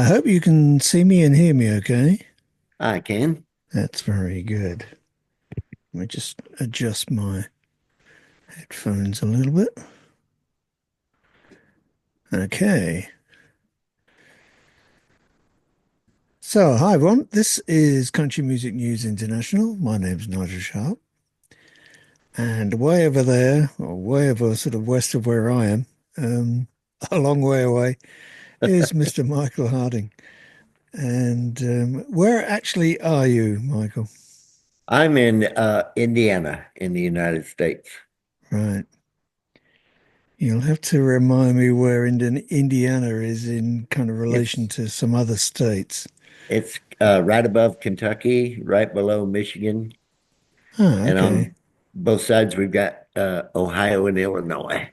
hope you can see me and hear me okay. I can. That's very good. Let me just adjust my headphones a little bit. Okay. So, hi everyone. This is Country Music News International. My name's Nigel Sharpe. And way over there, or way over sort of west of where I am, um, a long way away, is Mr. Michael Harding. And where actually are you, Michael? I'm in Indiana in the United States. Right. You'll have to remind me where Indiana is in kind of relation It's to some other states. it's right above Kentucky, right below Michigan, Ah, and okay. on both sides we've got Ohio and Illinois.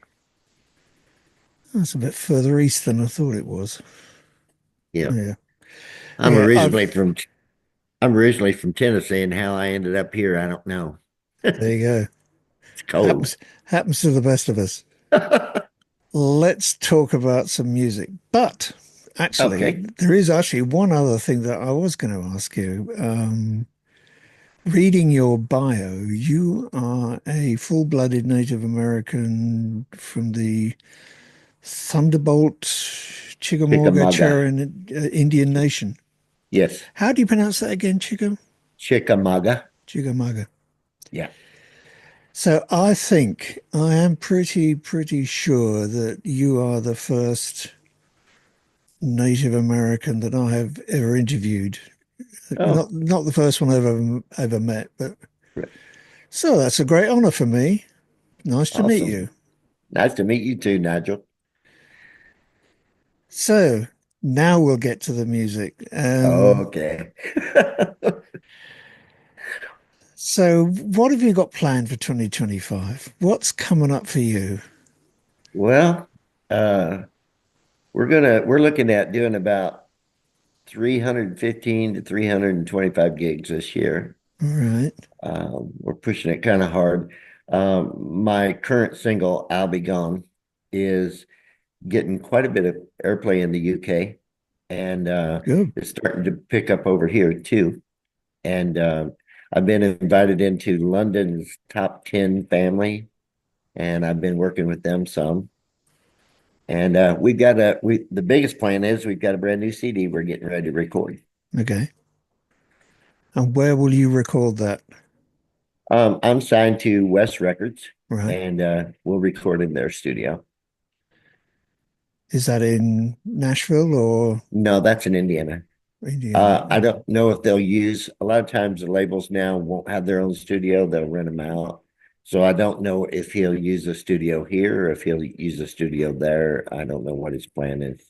That's a bit further east than I thought it was. Yeah. Yeah. I'm Yeah, originally from I'm originally from Tennessee, and how I ended up here, I don't know. there you go. It's cold. Happens to the best of us. Let's talk about some music. But actually, Okay. there is actually one other thing that I was going to ask you. Reading your bio, you are a full-blooded Native American from the Thunderbolt Chickamauga Chickamauga. Cherokee Indian Nation. Yes. How do you pronounce that again, Chico? Chickamauga. Chickamauga. Yeah. So I think I am pretty sure that you are the first Native American that I have ever interviewed. Oh, Not the first one I've ever met, but right. so that's a great honor for me. Nice to meet Awesome. you. Nice to meet you too, Nigel. So now we'll get to the music. Okay. So what have you got planned for 2025? What's coming up for you? Well, uh, we're looking at doing about 315 to 325 gigs this year. All right. We're pushing it kind of hard. My current single, I'll Be Gone, is getting quite a bit of airplay in the UK, and Good. it's starting to pick up over here too. And I've been invited into London's top 10 family, and I've been working with them some. And the biggest plan is we've got a brand new CD we're getting ready to record. Okay. And where will you record that? I'm signed to West Records, Right. and we'll record in their studio. Is that in Nashville or No, that's in Indiana. Indiana? I don't know if they'll use, a lot of times the labels now won't have their own studio, they'll rent them out. So I don't know if he'll use a studio here or if he'll use a studio there. I don't know what his plan is.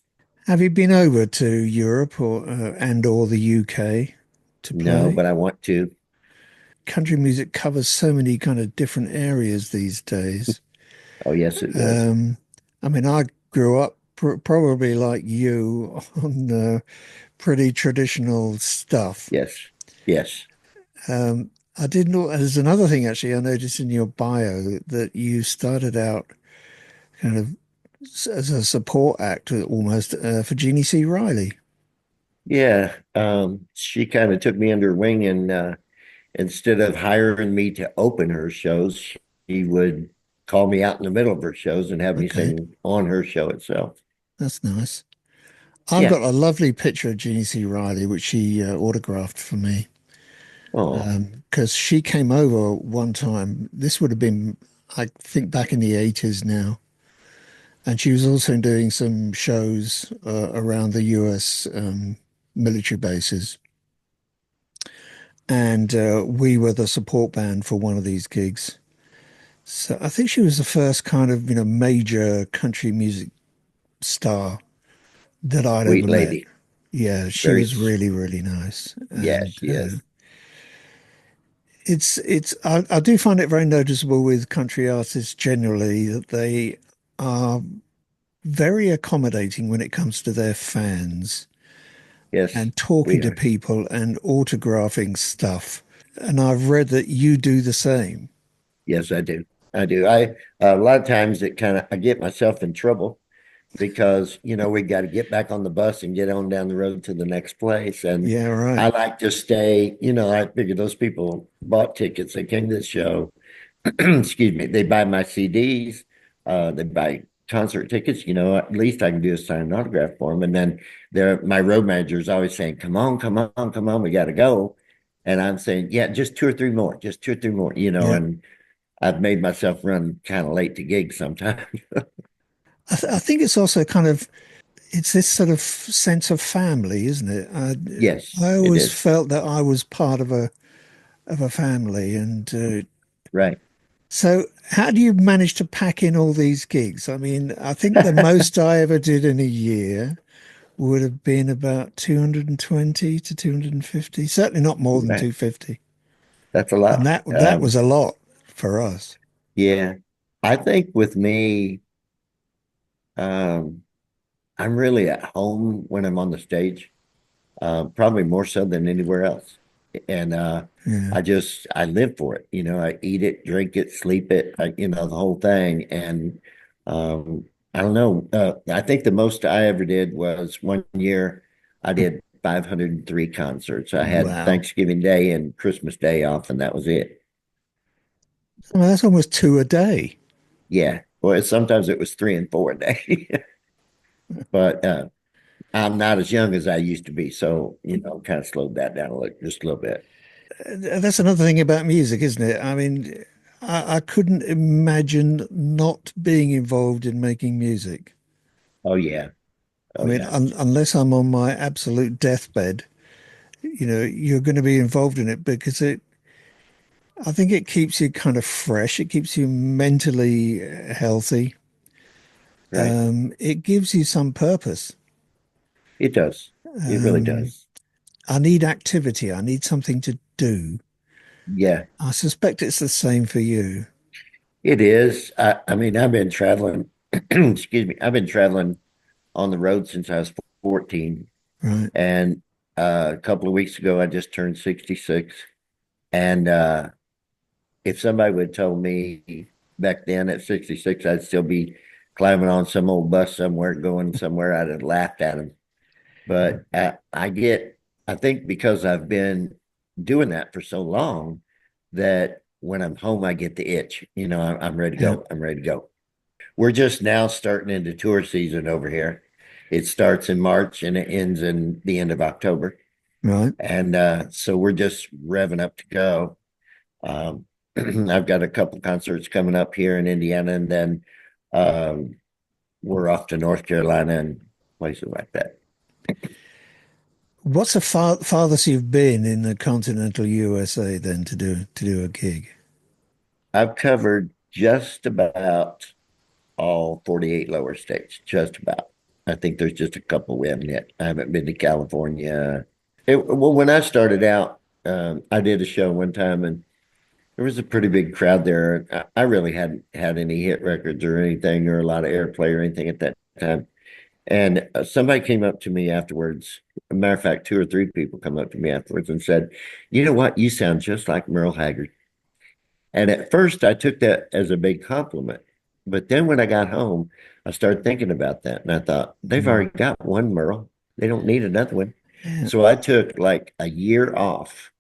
Have you been over to Europe or the UK to No, play? but I want to. Country music covers so many kind of different areas these days. Oh, yes, it does. Um, I mean, I grew up probably like you on pretty traditional stuff. Yes, yes, I didn't know, there's another thing actually I noticed in your bio that you started out kind of as a support act almost for Jeannie C. Riley. yeah. She kind of took me under her wing, and instead of hiring me to open her shows, she would call me out in the middle of her shows and have me Okay, sing on her show itself. that's nice. I've Yeah. got a lovely picture of Jeannie C. Riley, which she autographed for me Oh, because she came over one time. This would have been, I think, back in the 80s now. And she was also doing some shows around the US military bases. And we were the support band for one of these gigs. So I think she was the first kind of, major country music star that I'd sweet ever met. lady. Yeah, she Very, was really nice. yeah, And she is. I do find it very noticeable with country artists generally that they are very accommodating when it comes to their fans Yes, and talking we to are. people and autographing stuff. And I've read that you do the same. Yes, I do. I do. I A lot of times it kind of I get myself in trouble because we got to get back on the bus and get on down the road to the next place. And Yeah, right. I like to stay. I figure those people bought tickets. They came to the show. Excuse me. They buy my CDs. They buy concert tickets. At least I can do a signed autograph for them. And then my road manager is always saying, "Come on, come on, come on, we got to go." And I'm saying, "Yeah, just two or three more, just two or three more." Yeah. And I've made myself run kind of late to gigs sometimes. I think it's also kind of it's this sort of sense of family, isn't it? I Yes, it always is. felt that I was part of a family, and Right. so how do you manage to pack in all these gigs? I mean, I think the most I ever did in a year would have been about 220 to 250, certainly not more than Right. 250. That's a And lot. that was a lot for us. Yeah. I think with me, um, I'm really at home when I'm on the stage, probably more so than anywhere else. And Yeah. I live for it. I eat it, drink it, sleep it, the whole thing. And um, I don't know. I think the most I ever did was one year I did 503 concerts. I had Wow. Thanksgiving Day and Christmas Day off, and that was it. I mean, that's almost two a day. Yeah. Well, sometimes it was 3 and 4 a day, but I'm not as young as I used to be, so kind of slowed that down just a little bit. That's another thing about music, isn't it? I mean, I couldn't imagine not being involved in making music. Oh yeah, I oh mean, yeah, unless I'm on my absolute deathbed, you're going to be involved in it because I think it keeps you kind of fresh. It keeps you mentally healthy. right. It gives you some purpose. It does. It really Um, does. I need activity. I need something to do. Yeah, I suspect it's the same for you, it is. I mean, I've been traveling. Excuse me. I've been traveling on the road since I was 14, right? and a couple of weeks ago, I just turned 66. And if somebody would have told me back then at 66, I'd still be climbing on some old bus somewhere, going somewhere, I'd have laughed at them. But I think because I've been doing that for so long that when I'm home, I get the itch. I'm ready to Yeah, go. I'm ready to go. We're just now starting into tour season over here. It starts in March and it ends in the end of October. right. And so we're just revving up to go. Um, I've got a couple concerts coming up here in Indiana, and then um, we're off to North Carolina and places like that. What's the farthest you've been in the continental USA then to do a gig? I've covered just about all 48 lower states, just about. I think there's just a couple we haven't yet. I haven't been to California. Well, when I started out, I did a show one time and there was a pretty big crowd there. I really hadn't had any hit records or anything or a lot of airplay or anything at that time. And somebody came up to me afterwards. A matter of fact, two or three people come up to me afterwards and said, "You know what? You sound just like Merle Haggard." And at first, I took that as a big compliment. But then when I got home, I started thinking about that. And I thought, they've Mm. already got one Merle. They don't need another one. Yeah, So I took like a year off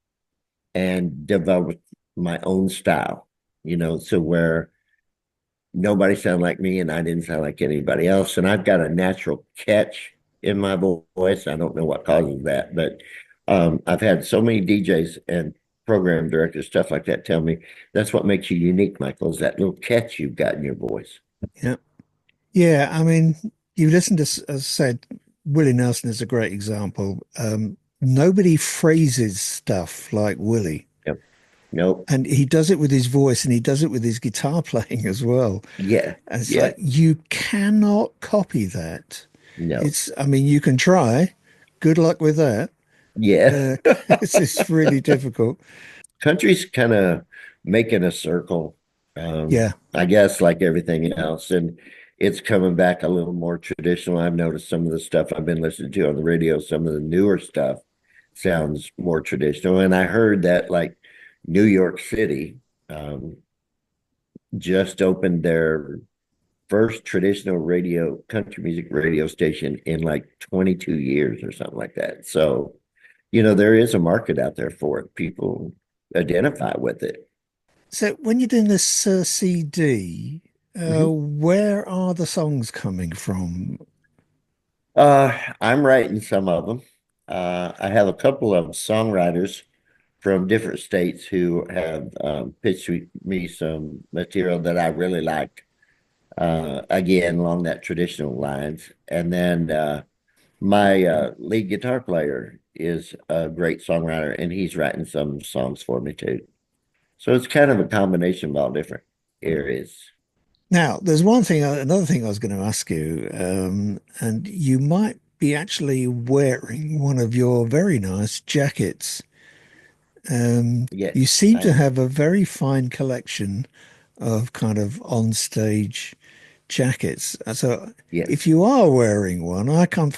and developed my own style, so where nobody sounded like me and I didn't sound like anybody else. And I've got a natural catch in my voice. I don't know what causes that, but I've had so many DJs and program directors, stuff like that, tell me that's what makes you unique, Michael, is that little catch you've got in your voice. yeah, yeah. I mean, you listen to, as I said, Willie Nelson is a great example. Nobody phrases stuff like Willie, Yep. Nope. and he does it with his voice, and he does it with his guitar playing as well. Yeah. And it's Yeah. like you cannot copy that. No. I mean, you can try. Good luck with that. Yeah. Uh, it's really difficult. Country's kind of making a circle, Yeah, I guess, like everything else. And it's coming back a little more traditional. I've noticed some of the stuff I've been listening to on the radio, some of the newer stuff sounds more traditional. And I heard that, like, New York City just opened their first traditional radio, country music radio station in like 22 years or something like that. So, there is a market out there for it. People identify with it. So when you're doing this CD, Mhm. where are the songs coming from? I'm writing some of them. I have a couple of songwriters from different states who have pitched me some material that I really like. Again, along that traditional lines. And then my lead guitar player is a great songwriter, and he's writing some songs for me too. So it's kind of a combination of all different areas. Now, there's another thing I was going to ask you, and you might be actually wearing one of your very nice jackets. Yes, You seem I to am. have a very fine collection of kind of on-stage jackets. So, if Yes. you are wearing one, I can't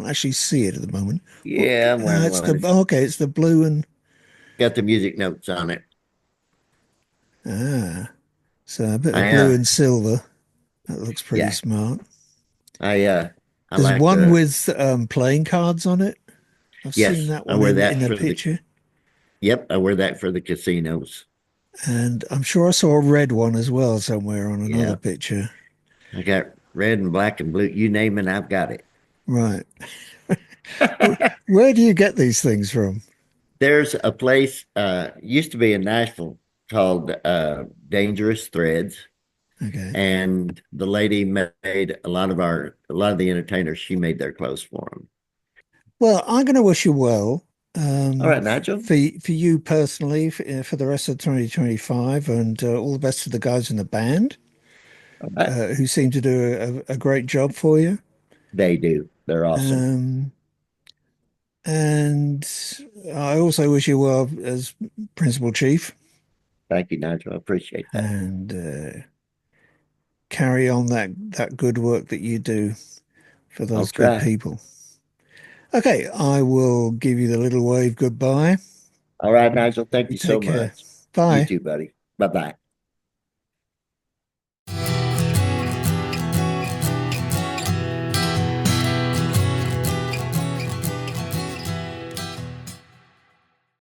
actually see it at the moment. What, Yeah, I'm wearing it's one. the It's okay, it's the blue and got the music notes on it. ah, so a bit of I blue and silver. That looks pretty Yeah. smart. I uh I There's like one the with playing cards on it. I've seen yes, that I one wear in that the for the picture, yep, I wear that for the casinos. and I'm sure I saw a red one as well somewhere on another Yeah. picture. I got red and black and blue. You name it, I've got it. Right. Where do you get these things from? There's a place used to be in Nashville called Dangerous Threads, Okay. and the lady made a lot of the entertainers. She made their clothes for them. Well, I'm going to wish you well All right, Nigel. for you personally for the rest of 2025, and all the best to the guys in the band All right, who seem to do a great job for you. they do. They're awesome. Um, and I also wish you well as principal chief, Thank you, Nigel. I appreciate that. and carry on that good work that you do for I'll those good try. people. Okay, I will give you the little wave goodbye. All right, Nigel. Thank You you so take care. much. You Bye. too, buddy. Bye bye.